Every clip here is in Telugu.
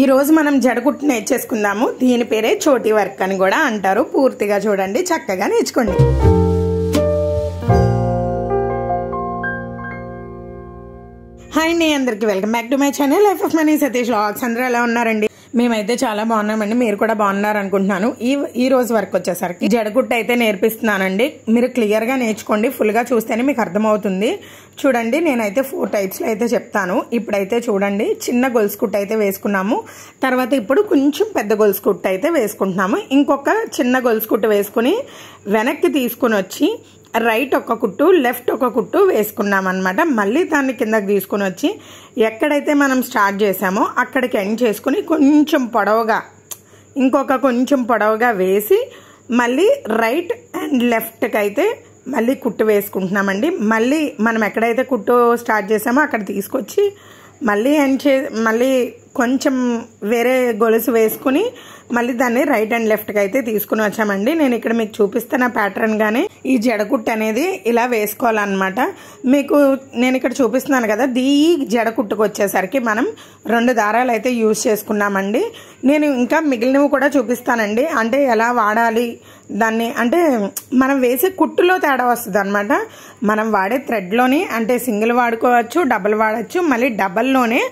ఈ రోజు మనం జడకుట్టు నేర్చేసుకుందాము. దీని పేరే చోటీ వర్క్ అని కూడా అంటారు. పూర్తిగా చూడండి, చక్కగా నేర్చుకోండి. హాయ్ అండి, అందరికి welcome back to my channel life of money Satish vlogs. అందరూ ఎలా ఉన్నారండి? మేమైతే చాలా బాగున్నామండి. మీరు కూడా బాగున్నారు అనుకుంటున్నాను. ఈ రోజు వర్క్ వచ్చేసరికి జడకుట్టు అయితే నేర్పిస్తున్నానండి. మీరు క్లియర్ గా నేర్చుకోండి, ఫుల్ గా చూస్తేనే మీకు అర్థమవుతుంది. చూడండి, నేనైతే 4 టైప్స్ లో అయితే చెప్తాను. ఇప్పుడైతే చూడండి, చిన్న గొలుసు కుట్టు అయితే వేసుకున్నాము. తర్వాత ఇప్పుడు కొంచెం పెద్ద గొలుసు కుట్టు అయితే వేసుకుంటున్నాము. ఇంకొక చిన్న గొలుసు కుట్టు వేసుకుని వెనక్కి తీసుకుని వచ్చి రైట్ ఒక కుట్టు, లెఫ్ట్ ఒక కుట్టు వేసుకున్నాం అనమాట. మళ్ళీ దాన్ని కిందకి తీసుకుని వచ్చి ఎక్కడైతే మనం స్టార్ట్ చేసామో అక్కడికి ఎండ్ చేసుకుని కొంచెం పొడవుగా, ఇంకొక కొంచెం పొడవుగా వేసి మళ్ళీ రైట్ అండ్ లెఫ్ట్కి అయితే మళ్ళీ కుట్టు వేసుకుంటున్నామండి. మళ్ళీ మనం ఎక్కడైతే కుట్టు స్టార్ట్ చేసామో అక్కడ తీసుకొచ్చి మళ్ళీ కొంచెం వేరే గొలుసు వేసుకుని మళ్ళీ దాన్ని రైట్ అండ్ లెఫ్ట్కి అయితే తీసుకుని వచ్చామండి. నేను ఇక్కడ మీకు చూపిస్తున్న ప్యాటర్న్ గానే ఈ జడకుట్టు అనేది ఇలా వేసుకోవాలన్నమాట. మీకు నేను ఇక్కడ చూపిస్తున్నాను కదా, ఈ జడకుట్టుకు వచ్చేసరికి మనం 2 దారాలు అయితే యూజ్ చేసుకున్నామండి. నేను ఇంకా మిగిలినవి కూడా చూపిస్తానండి. అంటే ఎలా వాడాలి దాన్ని, అంటే మనం వేసే కుట్టులో తేడా వస్తుంది అనమాట. మనం వాడే థ్రెడ్లోని అంటే సింగిల్ వాడుకోవచ్చు, డబుల్ వాడచ్చు. మళ్ళీ డబల్లోనే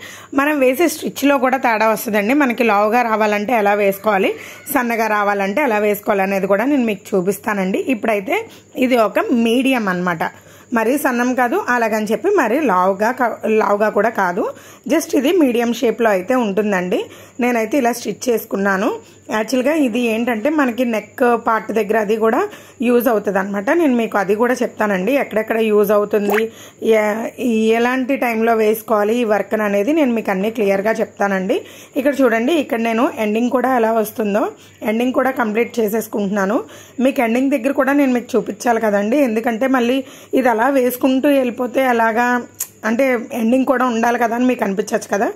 మనం వేసే స్టిచ్లో కూడా తేడా వస్తుందండి. మనకి లావుగా రావాలంటే ఎలా వేసుకోవాలి, సన్నగా రావాలంటే ఎలా వేసుకోవాలి అనేది కూడా నేను మీకు చూపిస్తానండి. ఇప్పుడైతే ఇది ఒక మీడియం అన్నమాట. మరీ సన్నం కాదు, అలాగని చెప్పి మరీ లావుగా కూడా కాదు. జస్ట్ ఇది మీడియం షేప్లో అయితే ఉంటుందండి. నేనైతే ఇలా స్టిచ్ చేసుకున్నాను. యాక్చువల్గా ఇది ఏంటంటే మనకి నెక్ పార్ట్ దగ్గర అది కూడా యూజ్ అవుతుంది అనమాట. నేను మీకు అది కూడా చెప్తానండి, ఎక్కడెక్కడ యూజ్ అవుతుంది, ఎలాంటి టైంలో వేసుకోవాలి ఈ వర్క్ అనేది నేను మీకు అన్ని క్లియర్గా చెప్తానండి. ఇక్కడ చూడండి, ఇక్కడ నేను ఎండింగ్ కూడా ఎలా వస్తుందో ఎండింగ్ కూడా కంప్లీట్ చేసేసుకుంటున్నాను. మీకు ఎండింగ్ దగ్గర కూడా నేను మీకు చూపించాలి కదండి, ఎందుకంటే మళ్ళీ ఇది అలా వేసుకుంటూ వెళ్ళిపోతే అలాగా అంటే ఎండింగ్ కూడా ఉండాలి కదా అని మీకు అనిపించచ్చు కదా.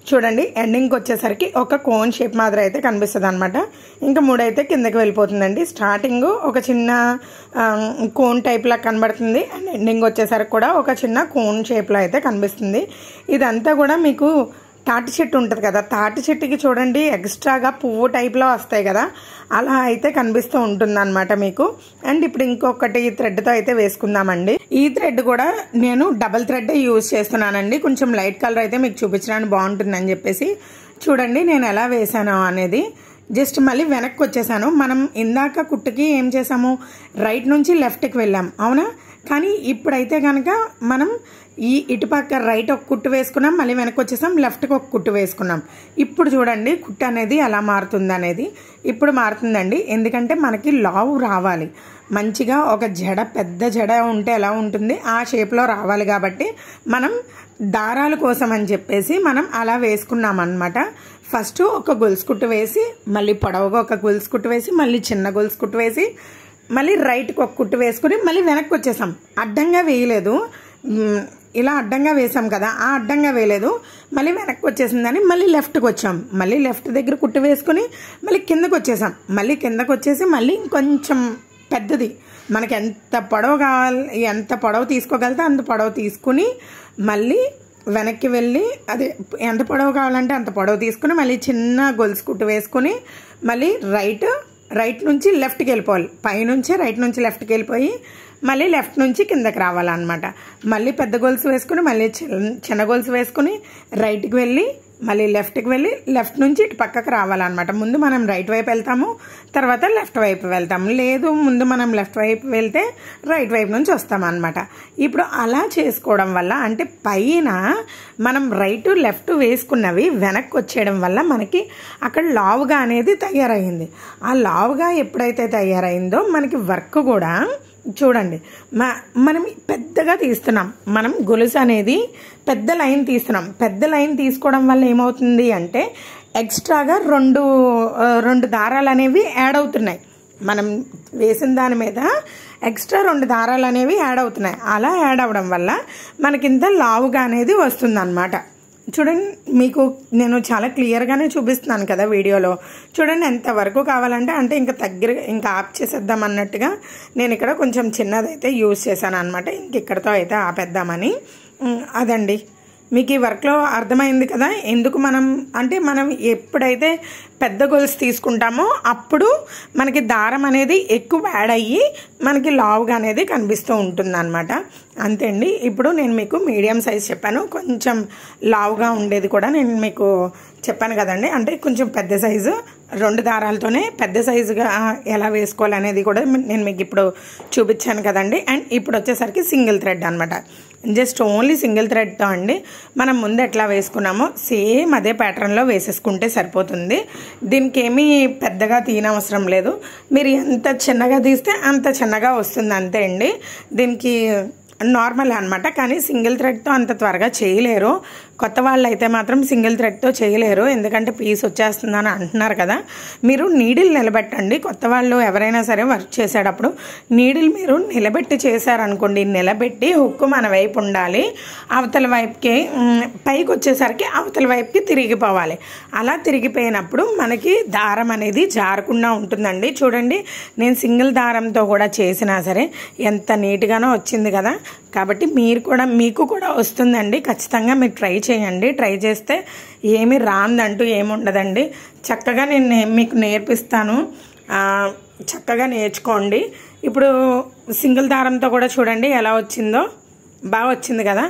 చూడండి, ఎండింగ్కి వచ్చేసరికి ఒక కోన్ షేప్ మాదిరి అయితే కనిపిస్తుంది అనమాట. ఇంకా 3 అయితే కిందకి వెళ్ళిపోతుందండి. స్టార్టింగ్ ఒక చిన్న కోన్ టైప్లా కనబడుతుంది అండ్ ఎండింగ్ వచ్చేసరికి కూడా ఒక చిన్న కోన్ షేప్లో అయితే కనిపిస్తుంది. ఇదంతా కూడా మీకు తాటి చెట్టు ఉంటుంది కదా, తాటి చెట్టుకి చూడండి ఎక్స్ట్రాగా పువ్వు టైప్లో వస్తాయి కదా, అలా అయితే కనిపిస్తూ ఉంటుంది అనమాట మీకు. అండ్ ఇప్పుడు ఇంకొకటి థ్రెడ్తో అయితే వేసుకుందామండి. ఈ థ్రెడ్ కూడా నేను డబల్ థ్రెడ్ యూజ్ చేస్తున్నానండి. కొంచెం లైట్ కలర్ అయితే మీకు చూపించడానికి బాగుంటుందని చెప్పేసి. చూడండి నేను ఎలా వేసాను అనేది. జస్ట్ మళ్ళీ వెనక్కి వచ్చేసాను. మనం ఇందాక కుట్టుకి ఏం చేసాము, రైట్ నుంచి లెఫ్ట్కి వెళ్ళాం అవునా, కానీ ఇప్పుడైతే కనుక మనం ఇటుపక్క రైట్ ఒక కుట్టు వేసుకున్నాం, మళ్ళీ వెనక్కి వచ్చేసాం, లెఫ్ట్కి ఒక కుట్టు వేసుకున్నాం. ఇప్పుడు చూడండి కుట్టు అనేది ఎలా మారుతుంది అనేది. ఇప్పుడు మారుతుందండి, ఎందుకంటే మనకి లావు రావాలి మంచిగా. ఒక జడ, పెద్ద జడ ఉంటే ఎలా ఉంటుంది ఆ షేప్లో రావాలి కాబట్టి మనం దారాల కోసం అని చెప్పేసి మనం అలా వేసుకున్నాం అనమాట. ఫస్ట్ ఒక గొలుసు కుట్టు వేసి, మళ్ళీ పొడవుగా ఒక గొలుసు కుట్టు వేసి, మళ్ళీ చిన్న గొలుసు కుట్టు వేసి, మళ్ళీ రైట్కి ఒక కుట్టు వేసుకుని మళ్ళీ వెనక్కి వచ్చేసాం. అడ్డంగా వేయలేదు, ఇలా అడ్డంగా వేసాం కదా, ఆ అడ్డంగా వేయలేదు, మళ్ళీ వెనక్కి వచ్చేసిందని మళ్ళీ లెఫ్ట్కి వచ్చాం. మళ్ళీ లెఫ్ట్ దగ్గర కుట్టు వేసుకుని మళ్ళీ కిందకు వచ్చేసాం. మళ్ళీ కిందకు వచ్చేసి మళ్ళీ ఇంకొంచెం పెద్దది, మనకి ఎంత పొడవు కావాలి, ఎంత పొడవు తీసుకోగలితే అంత పొడవు తీసుకుని మళ్ళీ వెనక్కి వెళ్ళి, అదే ఎంత పొడవు కావాలంటే అంత పొడవు తీసుకుని మళ్ళీ చిన్న గొలుసు కుట్టు వేసుకుని మళ్ళీ రైట్ నుంచి లెఫ్ట్కి వెళ్ళిపోవాలి. పైనుంచి రైట్ నుంచి లెఫ్ట్కి వెళ్ళిపోయి మళ్ళీ లెఫ్ట్ నుంచి కిందకి రావాలన్నమాట. మళ్ళీ పెద్ద గొలుసు వేసుకుని మళ్ళీ చిన్న గొలుసు వేసుకుని రైట్కి వెళ్ళి మళ్ళీ లెఫ్ట్కి వెళ్ళి లెఫ్ట్ నుంచి ఇటు పక్కకు రావాలన్నమాట. ముందు మనం రైట్ వైపు వెళ్తాము, తర్వాత లెఫ్ట్ వైపు వెళ్తాము. లేదు, ముందు మనం లెఫ్ట్ వైపు వెళ్తే రైట్ వైపు నుంచి వస్తామన్నమాట. ఇప్పుడు అలా చేసుకోవడం వల్ల అంటే పైన మనం రైట్ లెఫ్ట్ వేసుకున్నవి వెనక్కి వచ్చేయడం వల్ల మనకి అక్కడ లావుగా అనేది తయారైంది. ఆ లావుగా ఎప్పుడైతే తయారైందో మనకి వర్క్ కూడా చూడండి, మనం పెద్దగా తీస్తున్నాం, మనం గొలుసు అనేది పెద్ద లైన్ తీస్తున్నాం. పెద్ద లైన్ తీసుకోవడం వల్ల ఏమవుతుంది అంటే ఎక్స్ట్రాగా రెండు దారాలు అనేవి యాడ్ అవుతున్నాయి. మనం వేసిన దాని మీద ఎక్స్ట్రా 2 దారాలు అనేవి యాడ్ అవుతున్నాయి. అలా యాడ్ అవ్వడం వల్ల మనకింత లావుగా అనేది వస్తుంది అన్నమాట. చూడండి, మీకు నేను చాలా క్లియర్గానే చూపిస్తున్నాను కదా వీడియోలో. చూడండి ఎంత వరకు కావాలంటే అంటే ఇంకా ఆఫ్ చేసేద్దాం అన్నట్టుగా నేను ఇక్కడ కొంచెం చిన్నదైతే యూజ్ చేశాను అనమాట. ఇక్కడతో అయితే ఆపేద్దామని. అదండి మీకు ఈ వర్క్లో అర్థమైంది కదా ఎందుకు మనం ఎప్పుడైతే పెద్ద గొలుసు తీసుకుంటామో అప్పుడు మనకి దారం అనేది ఎక్కువ యాడ్ అయ్యి మనకి లావుగా అనేది కనిపిస్తూ ఉంటుంది అనమాట. అంతే అండి. ఇప్పుడు నేను మీకు మీడియం సైజ్ చెప్పాను, కొంచెం లావుగా ఉండేది కూడా నేను మీకు చెప్పాను కదండి. అంటే కొంచెం పెద్ద సైజు 2 దారాలతోనే పెద్ద సైజుగా ఎలా వేసుకోవాలనేది కూడా నేను మీకు ఇప్పుడు చూపించాను కదండి. అండ్ ఇప్పుడు వచ్చేసరికి సింగిల్ థ్రెడ్ అనమాట. జస్ట్ ఓన్లీ సింగిల్ థ్రెడ్తో అండి మనం ముందు ఎట్లా వేసుకున్నామో సేమ్ అదే ప్యాటర్న్లో వేసేసుకుంటే సరిపోతుంది. దీనికి ఏమీ పెద్దగా తీయనవసరం లేదు. మీరు ఎంత చిన్నగా తీస్తే అంత చిన్నగా వస్తుంది అంతే అండి. దీనికి నార్మల్ అనమాట. కానీ సింగిల్ థ్రెడ్తో అంత త్వరగా చేయలేరు. కొత్త వాళ్ళు అయితే మాత్రం సింగిల్ థ్రెడ్తో చేయలేరు, ఎందుకంటే పీస్ వచ్చేస్తుందని అంటున్నారు కదా. మీరు నీడిల్ నిలబెట్టండి. కొత్త వాళ్ళు ఎవరైనా సరే వర్క్ చేసేటప్పుడు నీడిల్ మీరు నిలబెట్టి చేశారనుకోండి, నిలబెట్టి హుక్కు మన వైపు ఉండాలి, అవతల వైపుకి పైకి వచ్చేసరికి అవతల వైపుకి తిరిగిపోవాలి. అలా తిరిగిపోయినప్పుడు మనకి దారం అనేది జారకుండా ఉంటుందండి. చూడండి, నేను సింగిల్ దారంతో కూడా చేసినా సరే ఎంత నీట్గానో వచ్చింది కదా. కాబట్టి మీకు కూడా వస్తుందండి. ఖచ్చితంగా మీరు ట్రై చేయండి. ట్రై చేస్తే ఏమి రాందంటూ ఏమి ఉండదండి. చక్కగా నేను మీకు నేర్పిస్తాను, చక్కగా నేర్చుకోండి. ఇప్పుడు సింగిల్ దారంతో కూడా చూడండి ఎలా వచ్చిందో, బాగా వచ్చింది కదా.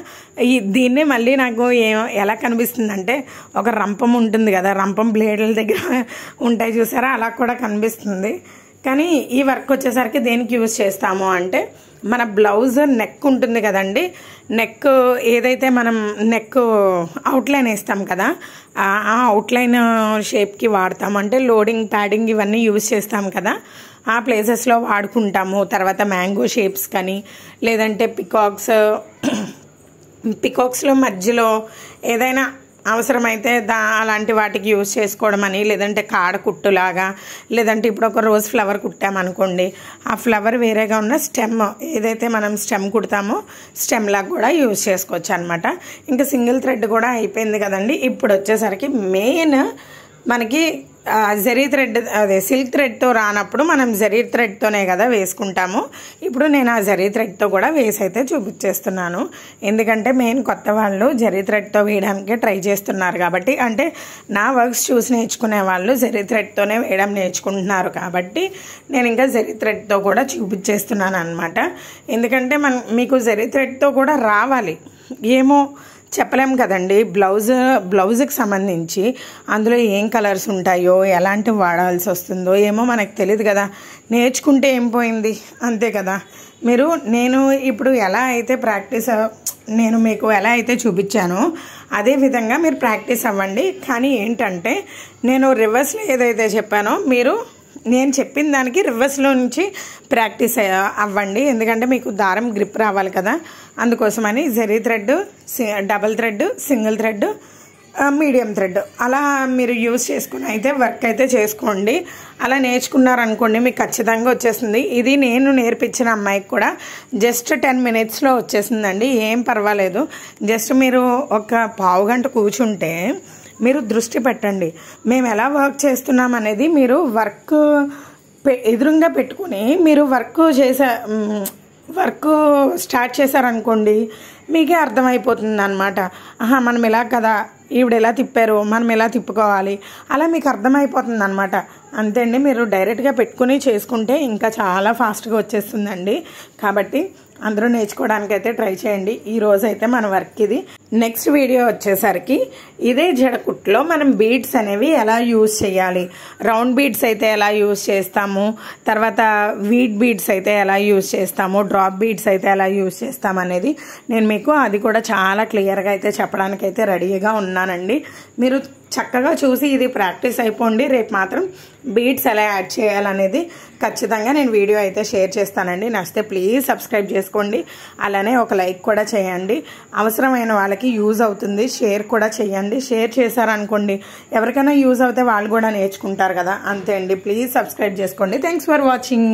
దీన్నే మళ్ళీ నాకు ఎలా కనిపిస్తుందంటే ఒక రంపం ఉంటుంది కదా, రంపం బ్లేడ్ల దగ్గర ఉంటాయి చూసారా, అలా కూడా కనిపిస్తుంది. కానీ ఈ వర్క్ వచ్చేసరికి దేనికి యూజ్ చేస్తాము అంటే మన బ్లౌజ్ నెక్ ఉంటుంది కదండి, నెక్ ఏదైతే మనం నెక్ అవుట్లైన్ వేస్తాం కదా, ఆ అవుట్లైన్ షేప్కి వాడతాం. అంటే లోడింగ్ ప్యాడింగ్ ఇవన్నీ యూజ్ చేస్తాం కదా, ఆ ప్లేసెస్లో వాడుకుంటాము. తర్వాత మ్యాంగో షేప్స్ కానీ లేదంటే పికాక్స్లో మధ్యలో ఏదైనా అవసరమైతే అలాంటి వాటికి యూజ్ చేసుకోవడం అని, లేదంటే కాడ కుట్టులాగా, లేదంటే ఇప్పుడు ఒక రోజ్ ఫ్లవర్ కుట్టామనుకోండి, ఆ ఫ్లవర్ వేరేగా ఉన్న స్టెమ్ ఏదైతే మనం స్టెమ్ కుడతామో స్టెమ్ లాగా కూడా యూజ్ చేసుకోవచ్చు అనమాట. ఇంకా సింగిల్ థ్రెడ్ కూడా అయిపోయింది కదండి. ఇప్పుడు వచ్చేసరికి మెయిన్ మనకి జరీ థ్రెడ్, అదే సిల్క్ థ్రెడ్తో రానప్పుడు మనం జరీ థ్రెడ్తోనే కదా వేసుకుంటాము. ఇప్పుడు నేను ఆ జరీ థ్రెడ్తో కూడా వేసి అయితే చూపించేస్తున్నాను. ఎందుకంటే మెయిన్ కొత్త వాళ్ళు జరీ థ్రెడ్తో వేయడానికి ట్రై చేస్తున్నారు కాబట్టి, అంటే నా వర్క్స్ చూసి నేర్చుకునే వాళ్ళు జరీ థ్రెడ్తోనే వేయడం నేర్చుకుంటున్నారు కాబట్టి నేను ఇంకా జరీ థ్రెడ్తో కూడా చూపించేస్తున్నాను అనమాట. ఎందుకంటే మీకు జరీ థ్రెడ్తో కూడా రావాలి, ఏమో చెప్పలేము కదండి. బ్లౌజ్కి సంబంధించి అందులో ఏం కలర్స్ ఉంటాయో, ఎలాంటి వాడాల్సి వస్తుందో ఏమో మనకు తెలియదు కదా. నేర్చుకుంటే ఏం పోయింది, అంతే కదా. నేను ఇప్పుడు ఎలా అయితే నేను మీకు ఎలా అయితే చూపించానో అదే విధంగా మీరు ప్రాక్టీస్ అవ్వండి. కానీ ఏంటంటే నేను రివర్స్లో ఏదైతే చెప్పానో నేను చెప్పిన దానికి రివర్స్లో నుంచి ప్రాక్టీస్ అవ్వండి. ఎందుకంటే మీకు దారం గ్రిప్ రావాలి కదా, అందుకోసమని zari thread, double thread, single thread, medium thread అలా మీరు యూజ్ చేసుకుని అయితే వర్క్ అయితే చేసుకోండి. అలా నేర్చుకున్నారనుకోండి మీకు ఖచ్చితంగా వచ్చేస్తుంది. ఇది నేను నేర్పించిన అమ్మాయికి కూడా జస్ట్ 10 minutesలో వచ్చేసిందండి. ఏం పర్వాలేదు. జస్ట్ మీరు ఒక పావు గంట కూర్చుంటే మీరు దృష్టి పెట్టండి, మేము ఎలా వర్క్ చేస్తున్నాం అనేది మీరు వర్క్ ఎదురుగా పెట్టుకుని మీరు వర్క్ స్టార్ట్ చేశారనుకోండి మీకే అర్థమైపోతుంది అనమాట. మనం ఇలా కదా, ఈవిడ ఎలా తిప్పారు, మనం ఎలా తిప్పుకోవాలి, అలా మీకు అర్థమైపోతుంది అనమాట. అంతే అండి. మీరు డైరెక్ట్గా పెట్టుకుని చేసుకుంటే ఇంకా చాలా ఫాస్ట్గా వచ్చేస్తుందండి. కాబట్టి అందరూ నేర్చుకోవడానికి అయితే ట్రై చేయండి. ఈ రోజు అయితే మన వర్క్ ఇది. నెక్స్ట్ వీడియో వచ్చేసరికి ఇదే జడకుట్లో మనం బీడ్స్ అనేవి ఎలా యూజ్ చేయాలి, రౌండ్ బీడ్స్ అయితే ఎలా యూజ్ చేస్తాము, తర్వాత వీట్ బీడ్స్ అయితే ఎలా యూజ్ చేస్తాము, డ్రాప్ బీడ్స్ అయితే ఎలా యూజ్ చేస్తాము అనేది నేను మీకు అది కూడా చాలా క్లియర్గా అయితే చెప్పడానికి అయితే రెడీగా ఉన్నానండి. మీరు చక్కగా చూసి ఇది ప్రాక్టీస్ అయిపోండి. రేపు మాత్రం బీడ్స్ ఎలా యాడ్ చేయాలనేది ఖచ్చితంగా నేను వీడియో అయితే షేర్ చేస్తానండి. నచ్చితే ప్లీజ్ సబ్స్క్రైబ్ చేసుకోండి, అలానే ఒక లైక్ కూడా చేయండి. అవసరమైన వాళ్ళకి యూజ్ అవుతుంది, షేర్ కూడా చేయండి. షేర్ చేశారనుకోండి ఎవరికైనా యూజ్ అవుతే వాళ్ళు కూడా నేర్చుకుంటారు కదా. అంతే అండి. ప్లీజ్ సబ్స్క్రైబ్ చేసుకోండి. Thanks for watching.